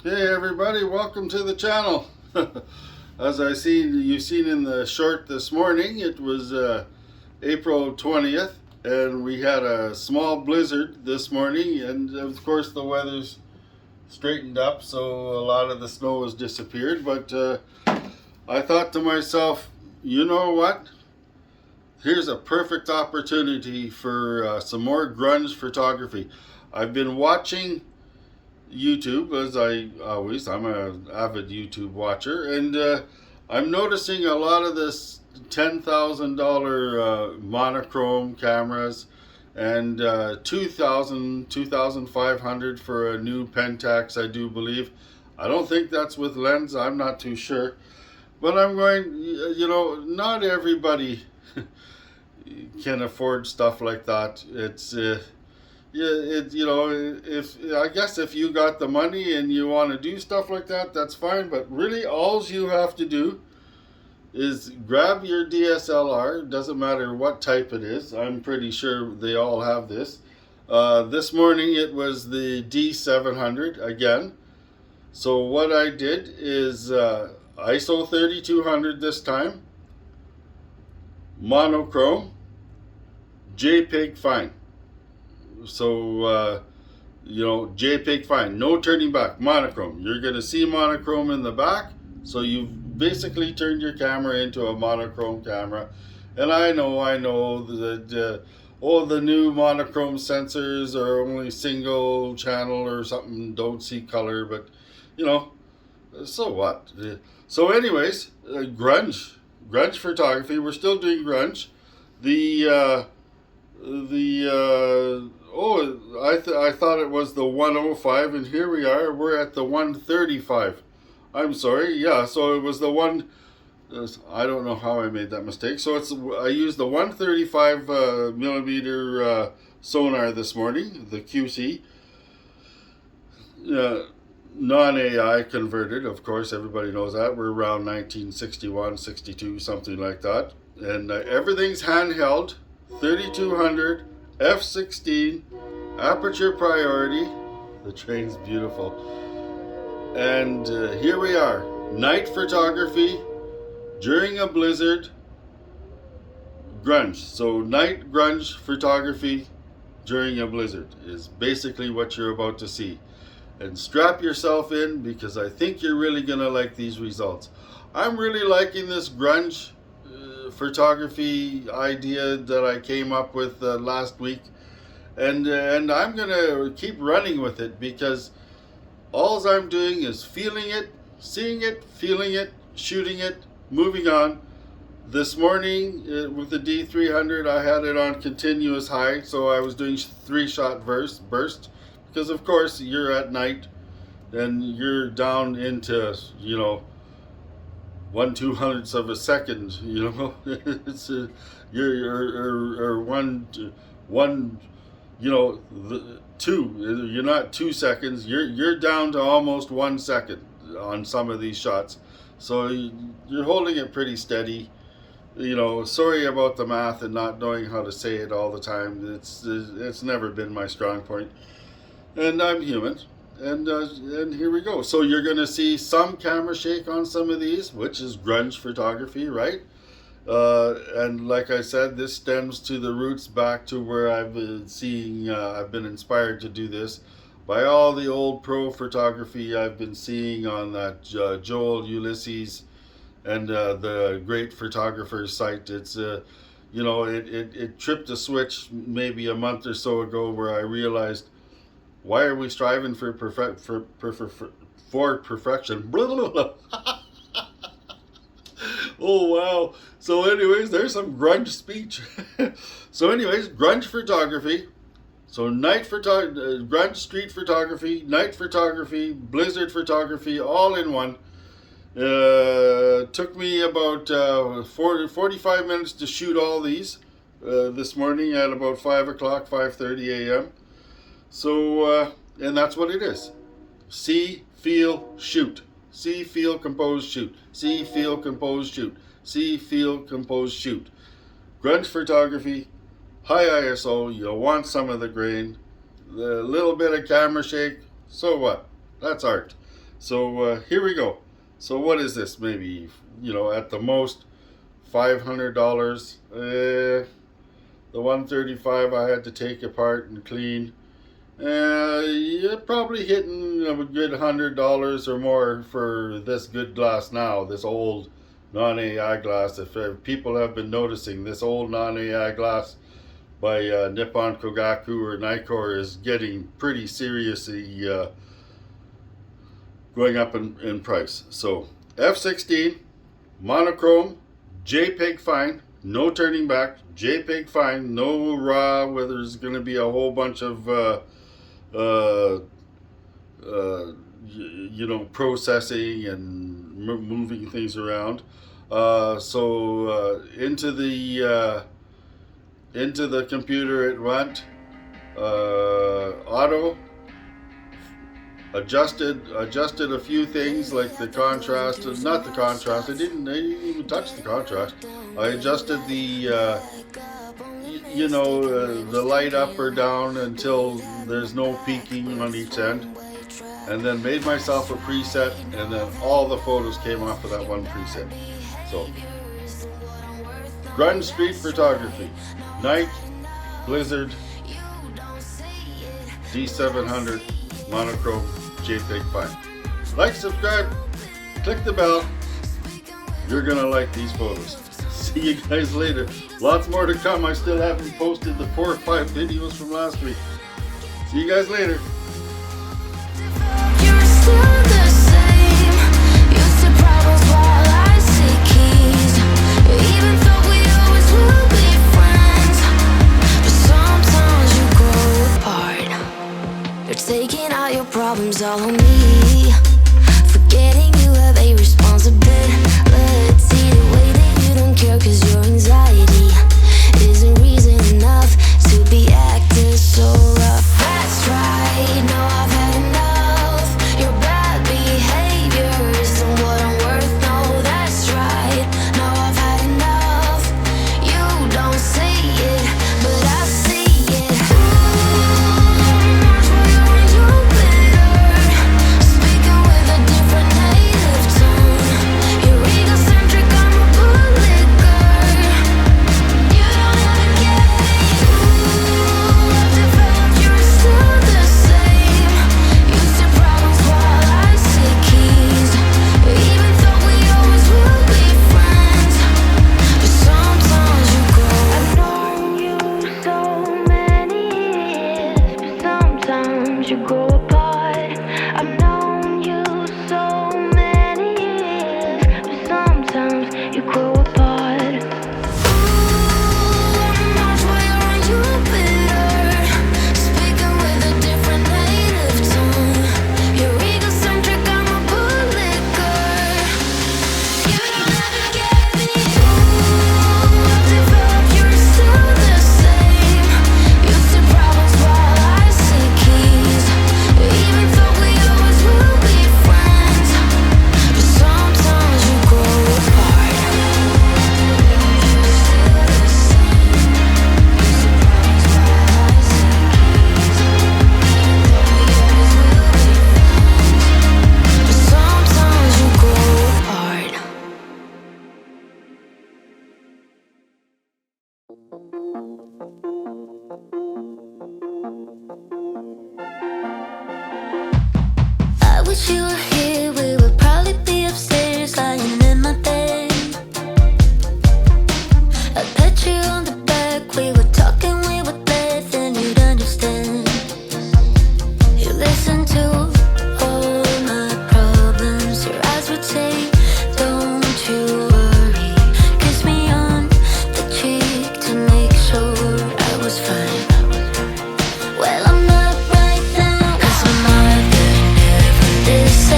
Hey everybody, welcome to the channel. As you've seen in the short this morning, it was April 20th and we had a small blizzard this morning, and of course the weather's straightened up, so a lot of the snow has disappeared. But I thought to myself, you know what? Here's a perfect opportunity for some more grunge photography. I've been watching YouTube, as I'm an avid YouTube watcher, and I'm noticing a lot of this $10,000 monochrome cameras, and 2,500 for a new Pentax, I do believe. I don't think that's with lens, I'm not too sure. But I'm going, not everybody can afford stuff like that. It's if I guess if you got the money and you want to do stuff like that, that's fine. But really, all you have to do is grab your DSLR. Doesn't matter what type it is. I'm pretty sure they all have this. This morning it was the D700 again. So what I did is ISO 3200 this time, monochrome, JPEG fine. So, JPEG fine, no turning back, monochrome. You're going to see monochrome in the back, so you've basically turned your camera into a monochrome camera. And I know that, the new monochrome sensors are only single channel or something, don't see color, but, so what? So anyways, grunge photography, we're still doing grunge. I thought it was the 105, and here we are. We're at the 135. I'm sorry. Yeah, so it was the one. I don't know how I made that mistake. So I used the 135 millimeter Sonnar this morning, the QC. Non-AI converted, of course. Everybody knows that. We're around 1961, 62, something like that, and everything's handheld. 3200. F16, aperture priority. The train's beautiful. And here we are, night photography during a blizzard, grunge. So night grunge photography during a blizzard is basically what you're about to see. And strap yourself in, because I think you're really gonna like these results. I'm really liking this grunge photography idea that I came up with last week, and I'm gonna keep running with it, because all I'm doing is feeling it, seeing it, feeling it, shooting it, moving on. This morning with the D300, I had it on continuous high, so I was doing 3-shot burst, because of course you're at night and you're down into 1/200th of a second, it's you're one, two. You're not 2 seconds. You're down to almost 1 second on some of these shots. So you're holding it pretty steady. Sorry about the math and not knowing how to say it all the time. It's never been my strong point, and I'm human. And here we go. So you're going to see some camera shake on some of these, which is grunge photography, right? And like I said, this stems to the roots back to where I've been seeing, I've been inspired to do this by all the old pro photography I've been seeing on that Joel Ulysses and the Great Photographers site. It's it tripped a switch maybe a month or so ago, where I realized, why are we striving for perfection? Blah, blah, blah. Oh wow. So anyways, there's some grunge speech. So anyways, grunge photography. So grunge street photography, night photography, blizzard photography, all in one. Took me about 45 minutes to shoot all these this morning at about 5 o'clock, 5:30 a.m. So, and that's what it is. See, feel, shoot. See, feel, compose, shoot. See, feel, compose, shoot. See, feel, compose, shoot. Grunge photography, high ISO, you'll want some of the grain, the little bit of camera shake, so what? That's art. So here we go. So what is this? Maybe, at the most $500. The 135 I had to take apart and clean. You're probably hitting a good $100 or more for this good glass now. This old non-AI glass. If people have been noticing, this old non-AI glass by Nippon, Kogaku, or Nikon is getting pretty seriously going up in price. So f16 monochrome, JPEG fine, no turning back, JPEG fine, no raw where there's going to be a whole bunch of processing and moving things around. So into the computer it went. Auto. Adjusted a few things like the contrast, not the contrast. I didn't even touch the contrast. I adjusted the the light up or down until there's no peaking on each end, and then made myself a preset, and then all the photos came off of that one preset. So Grunge street photography, night, blizzard, D700 monochrome, JPEG fine. Like, subscribe, click the bell. You're gonna like these photos. See you guys later. Lots more to come. I still haven't posted the 4 or 5 videos from last week. See you guys later. Taking all your problems all on me, forgetting you have a responsibility. The way that you don't care cause your anxiety isn't reason enough to be acting so rough. That's right, no, I've had enough. Your bad behavior isn't what I'm worth. No, that's right, no, I've had enough. You don't see it, but I see it. You grow apart. I've known you so many years, but sometimes you grow apart. Ooh, I'm not where you're bitter, speaking with a different native tongue. You're egocentric, I'm a bootlicker. You don't ever get me. Ooh, I've developed, you're still the same. You see problems while I see keys. Even though we always will be friends, but sometimes you grow apart. Still the same. You see problems while I see keys. Even though we always will be friends, but sometimes you grow apart. I wish you were here, we would probably be upstairs, lying in my bed. I'd pat you on the back, we were talking, we would laugh, and you'd understand. You listen to all my problems, your eyes would say, don't you worry. Kiss me on the cheek to make sure I was fine. Well, I'm not right now, 'cause I'm not good, never this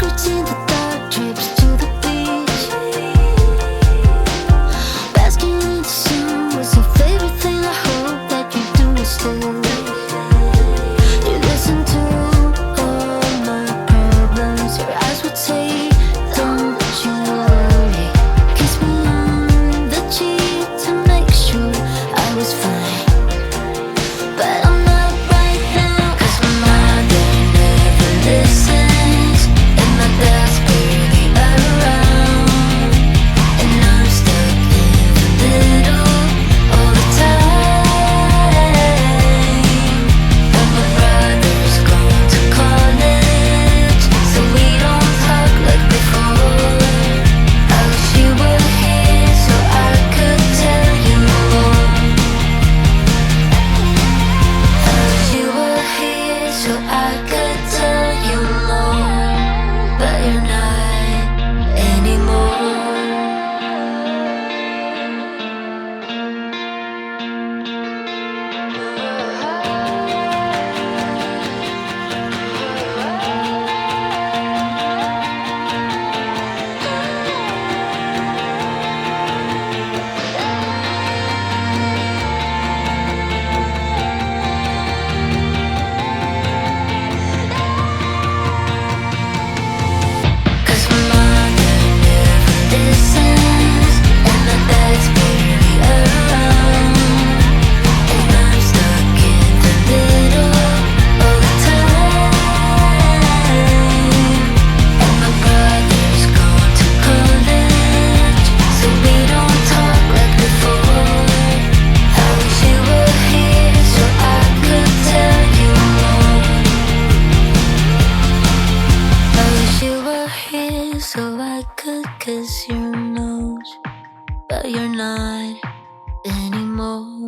Nights in the dark, trips to the beach. Basking in the sun was your favorite thing. I hope that you do it still. You listen to all my problems. Your eyes would say, don't you worry. Kiss me on the cheek to make sure I was fine. But I'm not right now, 'cause my mother never listens, and my dad's barely around, and I'm stuck in the middle all the time. And my brother's gone to college, so we don't talk like before. I wish you were here so I could tell you more. I wish you were here so I could tell you more, but you're not anymore. Cause my mother never listens, and my dad's barely around, and I'm stuck in the middle all the time. And my brother's gone to college, so we don't talk like before. I wish you were here so I could tell you more. I wish you were here so I could kiss your nose, but you're not anymore.